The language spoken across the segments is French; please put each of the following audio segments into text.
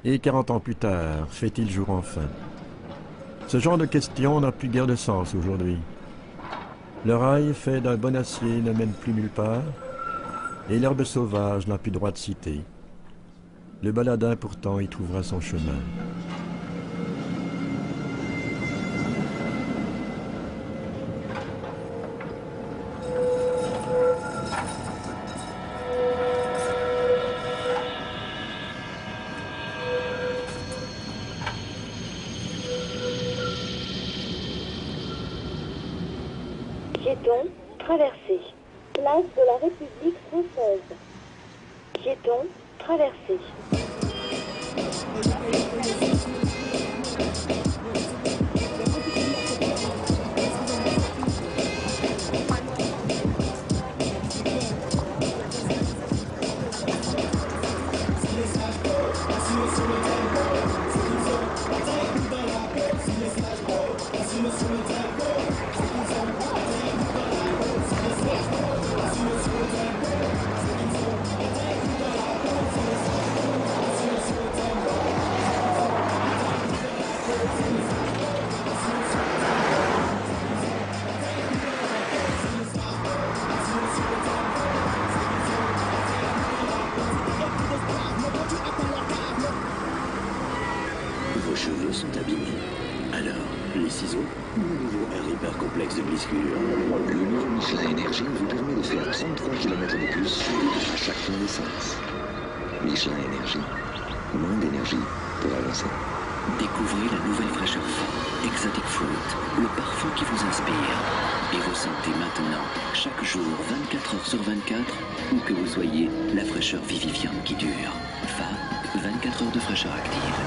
Et 40 ans plus tard, fait-il jour enfin? Ce genre de question n'a plus guère de sens aujourd'hui. Le rail fait d'un bon acier ne mène plus nulle part, et l'herbe sauvage n'a plus droit de citer. Le baladin pourtant y trouvera son chemin. Piétons, traversée. Place de la République française. Piétons, traversée. Vos cheveux sont abîmés. Alors, les ciseaux ou le nouveau air hyper complexe de Bliscure? Le nouveau Michelin Énergie vous permet de faire 33 km de plus à chaque plein d'essence. Michelin Énergie. Moins d'énergie pour avancer. Découvrez la nouvelle fraîcheur forte, Exotic Fruit, le parfum qui vous inspire. Et vous sentez maintenant, chaque jour, 24 heures sur 24, où que vous soyez, la fraîcheur vivifiante qui dure. FA, 24 heures de fraîcheur active.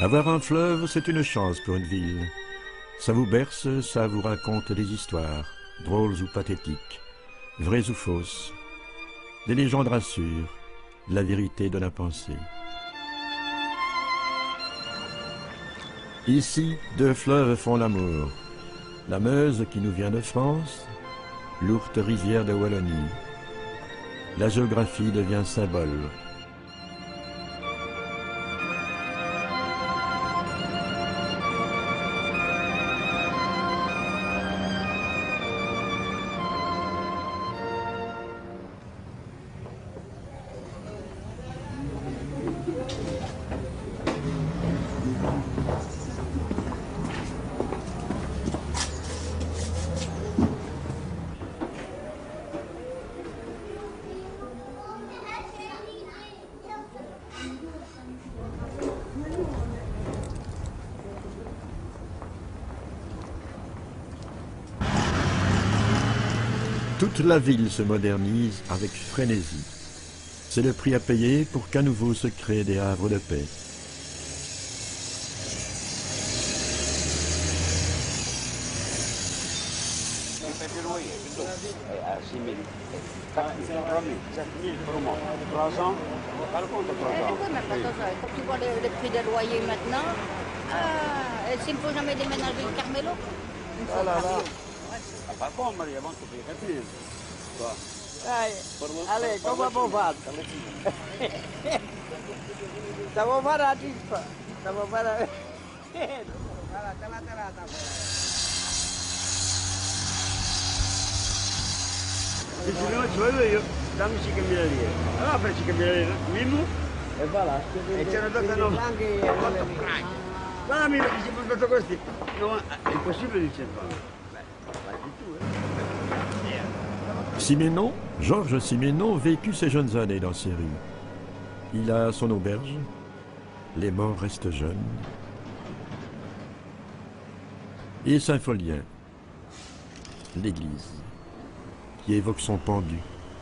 Avoir un fleuve, c'est une chance pour une ville. Ça vous berce, ça vous raconte des histoires, drôles ou pathétiques, vraies ou fausses. Des légendes rassurent, la vérité donne à penser. Ici, deux fleuves font l'amour. La Meuse qui nous vient de France, l'ourte rivière de Wallonie. La géographie devient symbole. Toute la ville se modernise avec frénésie. C'est le prix à payer pour qu'à nouveau se créent des havres de paix. Quand tu vois le prix des loyers maintenant, s'il ne faut jamais déménager le Carmelo, il faut Allez, come abbiamo fatto? Stiamo fare la cippa. Stiamo fare... Se ci non io, dammi 5.000 lire. Allora per 5.000 lire, minimo. E voilà. E c'è una data no. Guarda, mi ci ho fatto questi. No, è impossibile di cercare. Siménon, Georges Siménon, vécut ses jeunes années dans ces rues. Il a son auberge, les morts restent jeunes. Et Saint-Folien, l'église, qui évoque son pendu,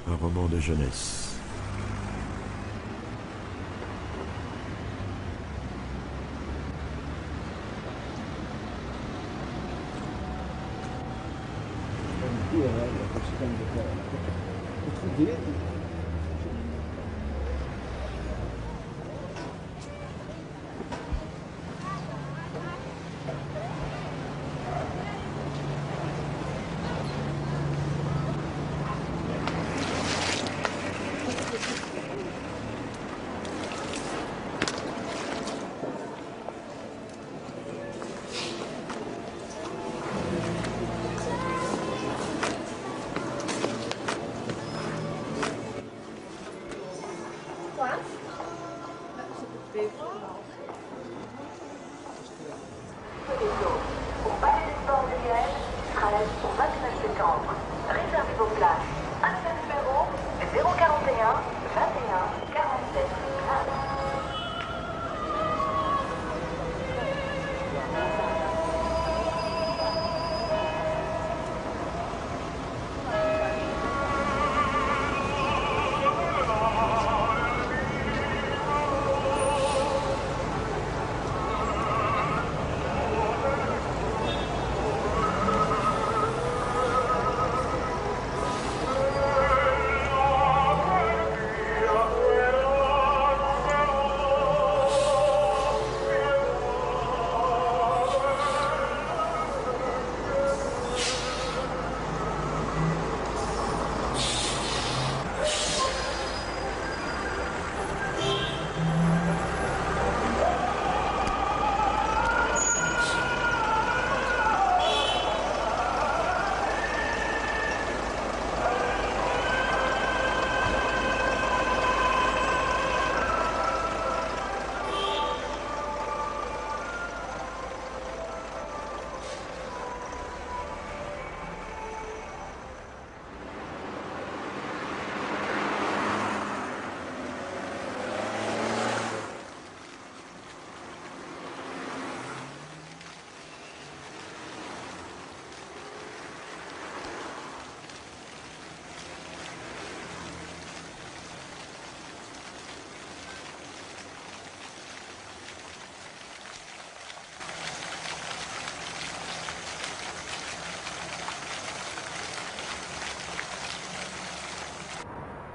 un roman de jeunesse.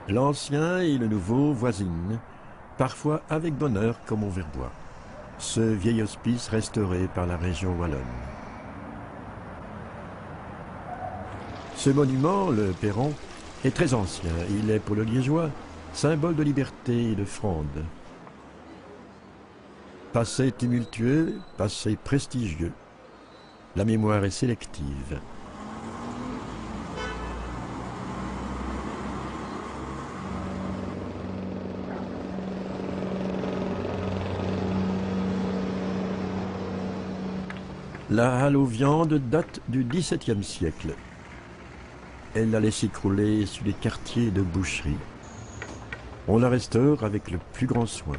L'ancien et le nouveau voisinent, parfois avec bonheur comme au Verbois. Ce vieil hospice restauré par la région wallonne. Ce monument, le perron, est très ancien. Il est pour le Liégeois symbole de liberté et de fronde. Passé tumultueux, passé prestigieux. La mémoire est sélective. La halle aux viandes date du XVIIe siècle. Elle a laissé crouler sur les quartiers de boucherie. On la restaure avec le plus grand soin.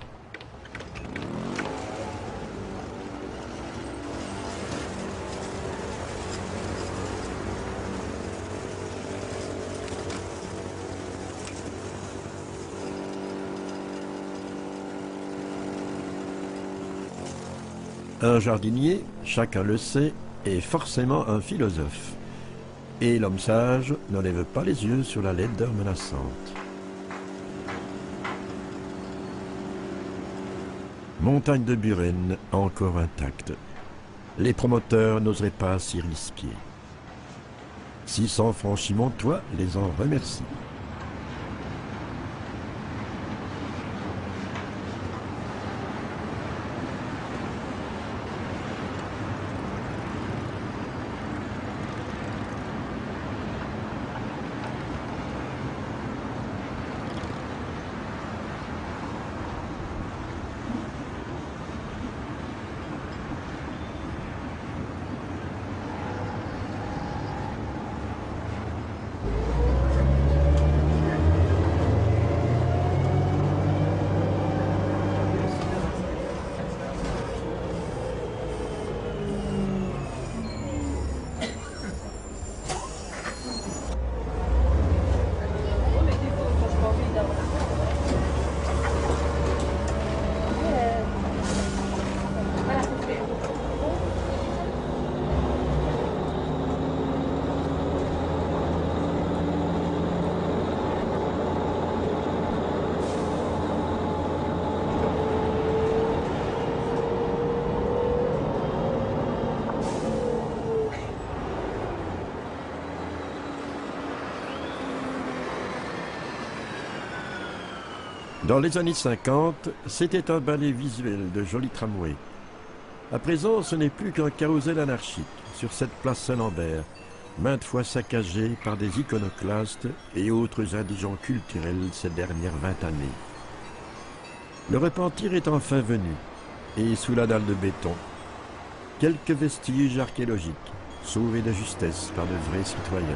Un jardinier, chacun le sait, est forcément un philosophe. Et l'homme sage n'enlève pas les yeux sur la laideur menaçante. Montagne de Buren, encore intacte. Les promoteurs n'oseraient pas s'y risquer. 600 franchis montois les en remercient. Dans les années 50, c'était un ballet visuel de jolis tramways. À présent, ce n'est plus qu'un carrousel anarchique sur cette place Saint-Lambert, maintes fois saccagée par des iconoclastes et autres indigents culturels ces dernières 20 années. Le repentir est enfin venu, et sous la dalle de béton, quelques vestiges archéologiques, sauvés de justesse par de vrais citoyens.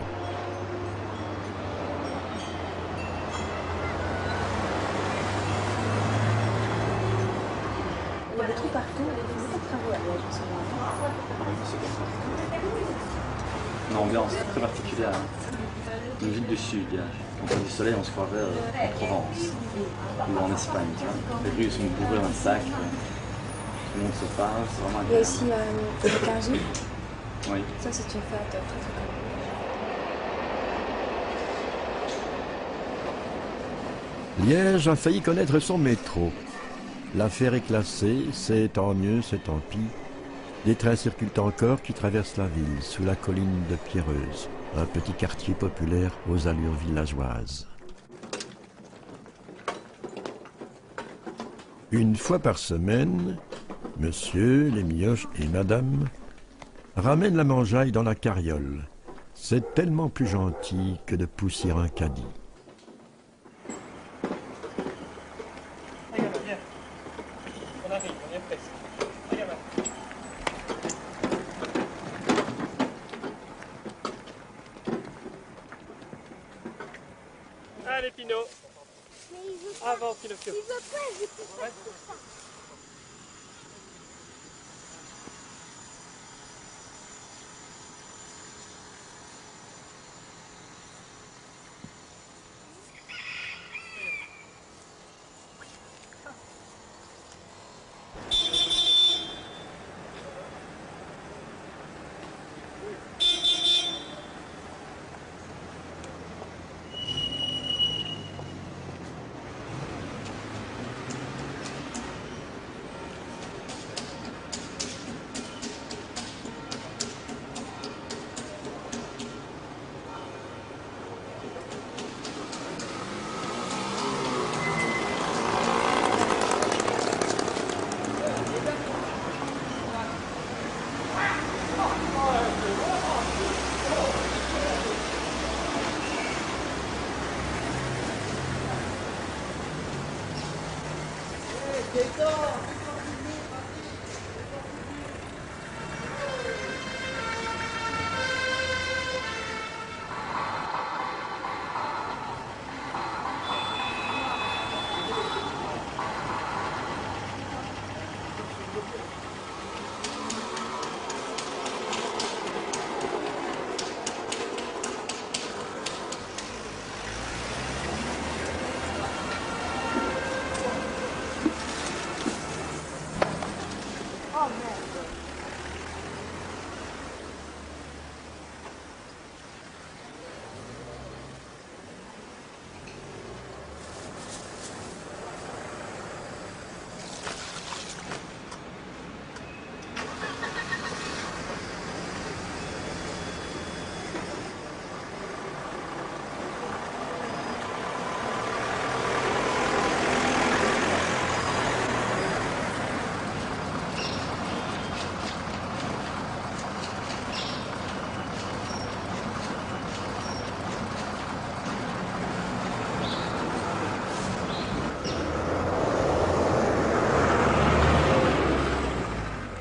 Il y a des trous partout, il y a beaucoup de travaux à Liège en ce moment. Une ambiance très particulière. Une ville du sud, quand on a du soleil, on se croirait en Provence ou en Espagne. Tu vois. Les rues sont bourrées d'un sac, tout le monde se parle, c'est vraiment Il y a agréable. aussi le Quingy. Oui. Ça, c'est une fête très très connue. Liège a failli connaître son métro. L'affaire est classée, c'est tant mieux, c'est tant pis. Des trains circulent encore qui traversent la ville, sous la colline de Pierreuse, un petit quartier populaire aux allures villageoises. Une fois par semaine, monsieur, les mioches et madame ramènent la mangeaille dans la carriole. C'est tellement plus gentil que de pousser un caddie. Allez Pinot, avant Pinocchio.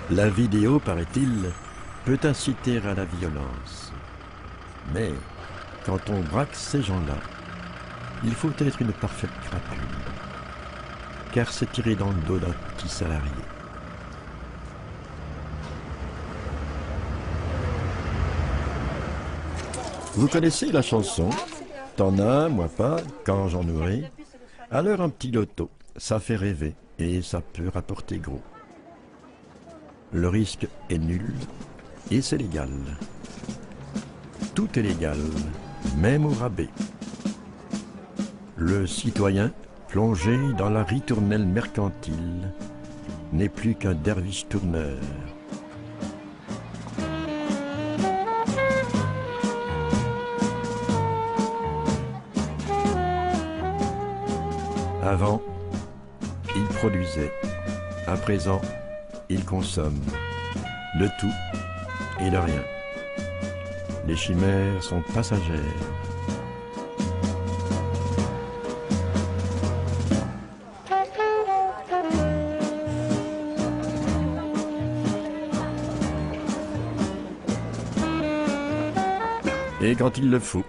La vidéo, paraît-il, peut inciter à la violence. Mais quand on braque ces gens-là, il faut être une parfaite crapule, car c'est tiré dans le dos d'un petit salarié. Vous connaissez la chanson « T'en as, moi pas, quand j'en aurai ». Alors un petit loto, ça fait rêver et ça peut rapporter gros. Le risque est nul et c'est légal. Tout est légal, même au rabais. Le citoyen, plongé dans la ritournelle mercantile, n'est plus qu'un derviche tourneur. Avant, produisaient. À présent, ils consomment de tout et de rien. Les chimères sont passagères. Et quand il le faut,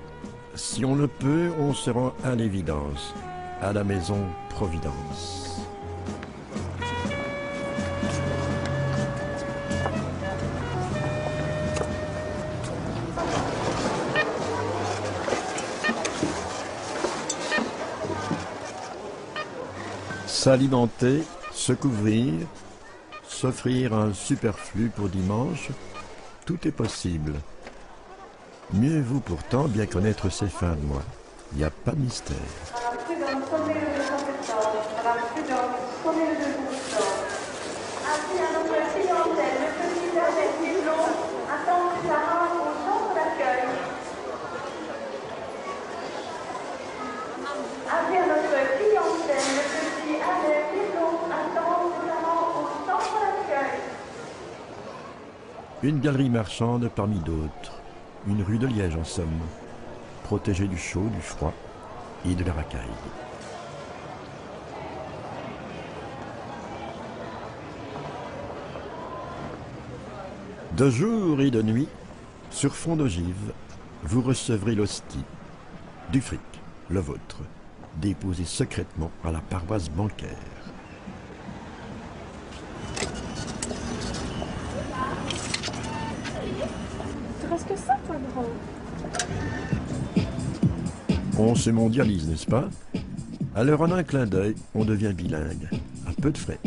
si on le peut, on se rend à l'évidence, à la maison Providence. S'alimenter, se couvrir, s'offrir un superflu pour dimanche, tout est possible. Mieux vaut pourtant bien connaître ses fins de mois. Il n'y a pas de mystère. Une galerie marchande parmi d'autres. Une rue de Liège en somme, protégée du chaud, du froid et de la racaille. De jour et de nuit, sur fond d'ogive, vous recevrez l'hostie, du fric, le vôtre, déposé secrètement à la paroisse bancaire. Que ça, toi, grand. On se mondialise, n'est-ce pas? Alors en un clin d'œil, on devient bilingue, à peu de frais.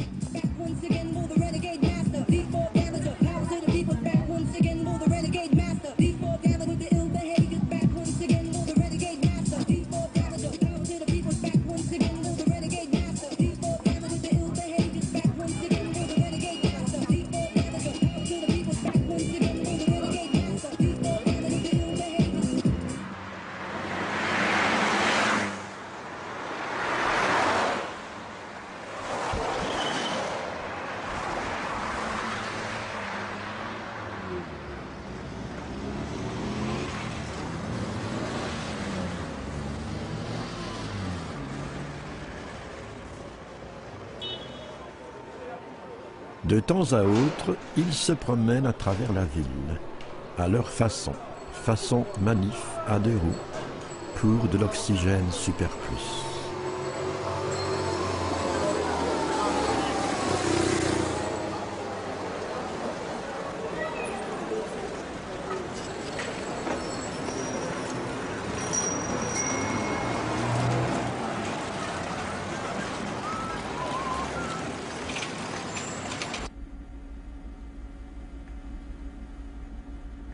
De temps à autre, ils se promènent à travers la ville, à leur façon manif à 2 roues, pour de l'oxygène superflu.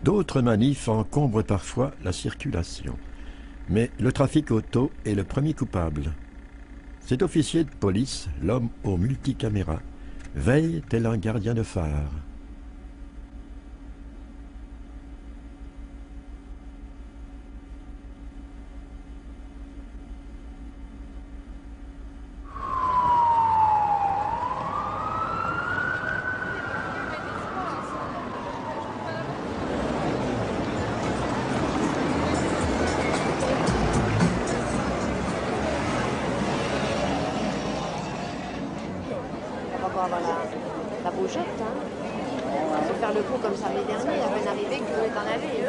D'autres manifs encombrent parfois la circulation. Mais le trafic auto est le premier coupable. Cet officier de police, l'homme aux multicaméras, veille tel un gardien de phare. La bougeotte, hein. Faut faire le coup comme samedi dernier, à peine arrivé que vous êtes en allée.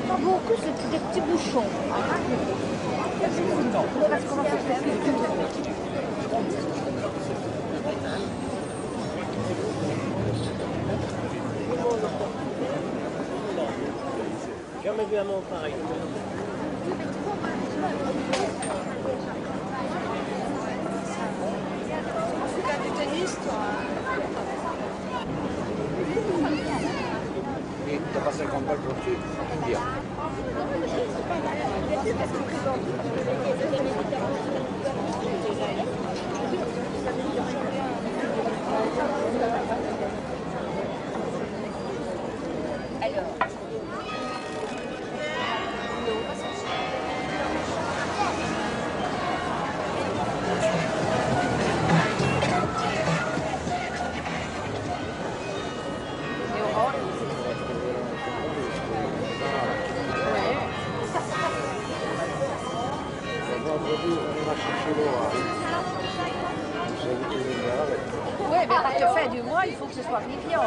Pas beaucoup, c'est des petits bouchons. Parce qu'on va faire jamais vu un monde pareil. Tu fais du tennis, toi? Et t'as pas 50 balles pour tuer, dire. Alors, Oui, mais quand tu fais du mois, il faut que ce soit vivant.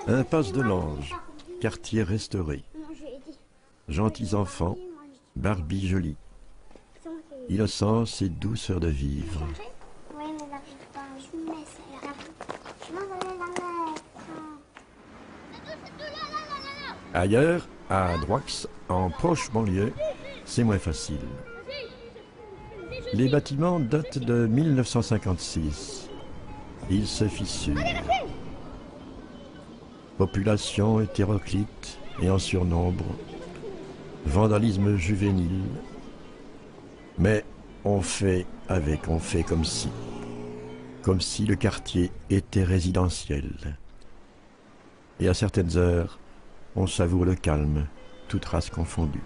Impasse de l'Ange, quartier restauré. Gentils enfants, Barbie jolie. Innocence et douceur de vivre. Ailleurs, à Droix, en proche banlieue, c'est moins facile. Les bâtiments datent de 1956. Ils se fissurent. Population hétéroclite et en surnombre. Vandalisme juvénile. Mais on fait avec, on fait comme si. Comme si le quartier était résidentiel. Et à certaines heures, on savoure le calme, toute race confondue.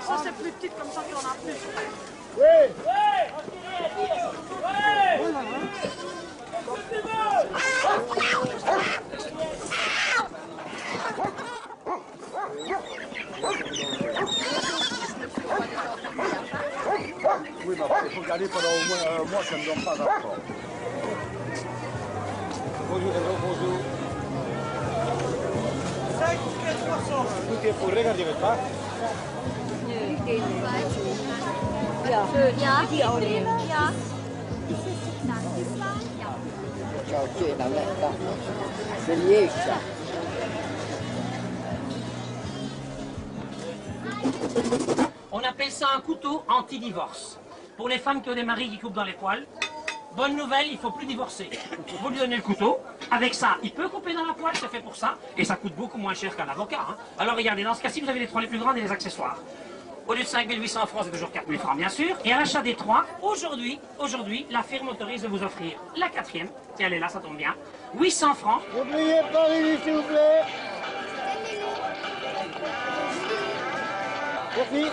Ça c'est plus petit comme ça qu'il y en a plus. Oui, mais il faut garder pendant au moins un mois, ça ne donne pas d'accord. Bonjour, bonjour. 5 300. Tout est pour regarder votre part. On appelle ça un couteau anti-divorce. Pour les femmes qui ont des maris qui coupent dans les poils, bonne nouvelle, il ne faut plus divorcer. Vous lui donnez le couteau, avec ça, il peut couper dans la poêle, c'est fait pour ça, et ça coûte beaucoup moins cher qu'un avocat. Hein. Alors regardez, dans ce cas-ci, vous avez les 3 les plus grandes et les accessoires. Au lieu de 5800 francs, c'est toujours 4000 francs, bien sûr. Et à l'achat des 3, aujourd'hui, la firme autorise de vous offrir la 4e. Tiens, elle est là, ça tombe bien. 800 francs. N'oubliez pas, Lily, s'il vous plaît. Sophie,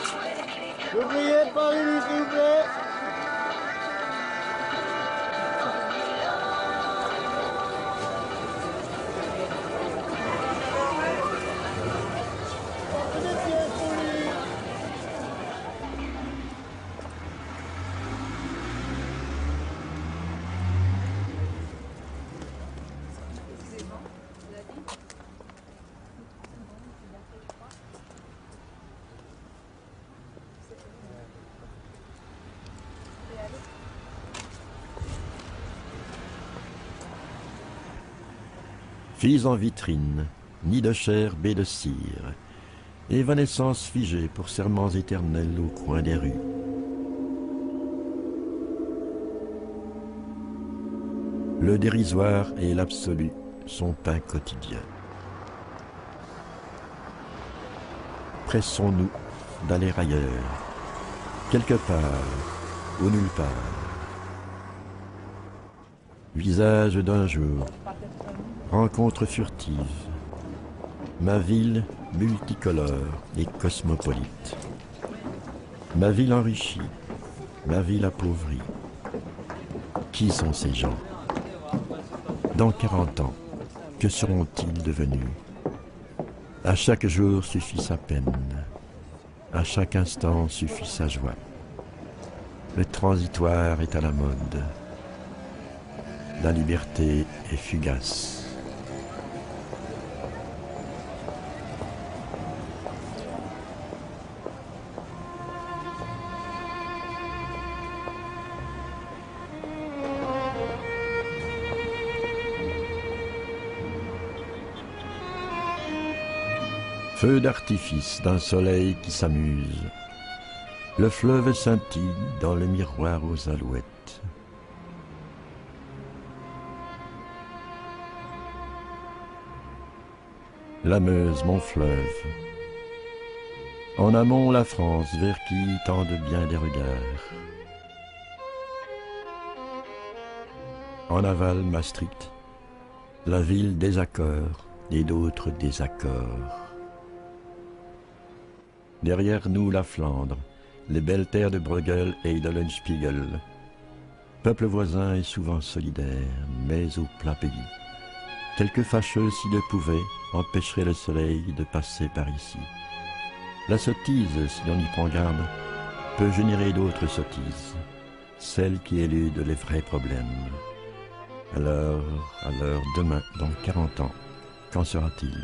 n'oubliez pas, Lily, s'il vous plaît. Filles en vitrine, nid de chair, baie de cire, évanescence figée pour serments éternels au coin des rues. Le dérisoire et l'absolu sont pain quotidien. Pressons-nous d'aller ailleurs, quelque part ou nulle part. Visage d'un jour, rencontre furtive, ma ville multicolore et cosmopolite. Ma ville enrichie, ma ville appauvrie. Qui sont ces gens? Dans 40 ans, que seront-ils devenus? À chaque jour suffit sa peine, à chaque instant suffit sa joie. Le transitoire est à la mode, la liberté est fugace. Feu d'artifice d'un soleil qui s'amuse. Le fleuve scintille dans le miroir aux alouettes. La Meuse, mon fleuve. En amont, la France, vers qui tendent bien des regards. En aval, Maastricht, la ville des accords et d'autres désaccords. Derrière nous, la Flandre, les belles terres de Bruegel et de Leuenspiegel. Peuple voisin et souvent solidaire, mais au plat pays. Quelques fâcheux, s'ils le pouvaient, empêcheraient le soleil de passer par ici. La sottise, si l'on y prend garde, peut générer d'autres sottises, celles qui éludent les vrais problèmes. Alors, demain, dans 40 ans, qu'en sera-t-il ?